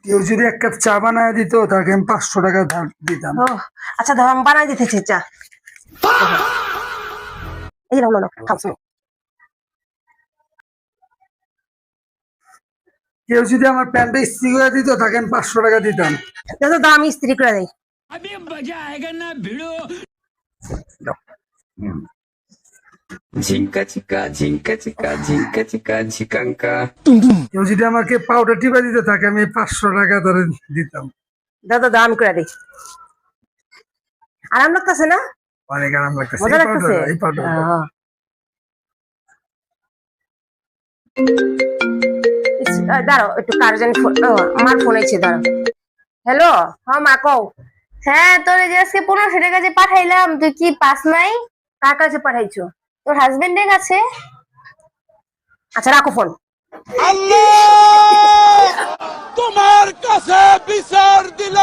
কেউ যদি এক কাপ চা বানায় দিত তাকে আমি 500 টাকা ধার দিতাম। ও আচ্ছা দাও আমি বানাই দিতেছি চা। এই নাও নাও খাও। কেউ যদি আমার প্যান্টটা ইস্ত্রি করে দিত তাকে আমি 500 টাকা দিতাম। দাও দাও আমি ইস্ত্রি করে দেই। দাও। ঝিঙ্কা চিকা ঝিঙ্কা চিকা ঝিঙ্কা চিকা ঝিকাঙ্কা। কেউ যদি আমাকে পাউডার টিপা দিত তাকে আমি 500 টাকা ধরে দিতাম। দাও দাও দাও আমি করে দেই। আরাম লাগতেছে না? অনেক আরাম লাগতেছে। মজা লাগতেছে। এই পাউডার দাঁড়াও একটু কার জানি ফোন, আমার ফোন এসেছে দাঁড়াও। হ্যালো, হ্যাঁ মা কও। হ্যাঁ, তোর এই যে আজকে 1500 টাকা যে পাঠাইলাম, তুই কি পাস নাই? কার কাছে পাঠাইছো? তোর হাজবেন্ডের কাছে। আচ্ছা রাখো ফোন। তোমার কাছে বিচার দিল।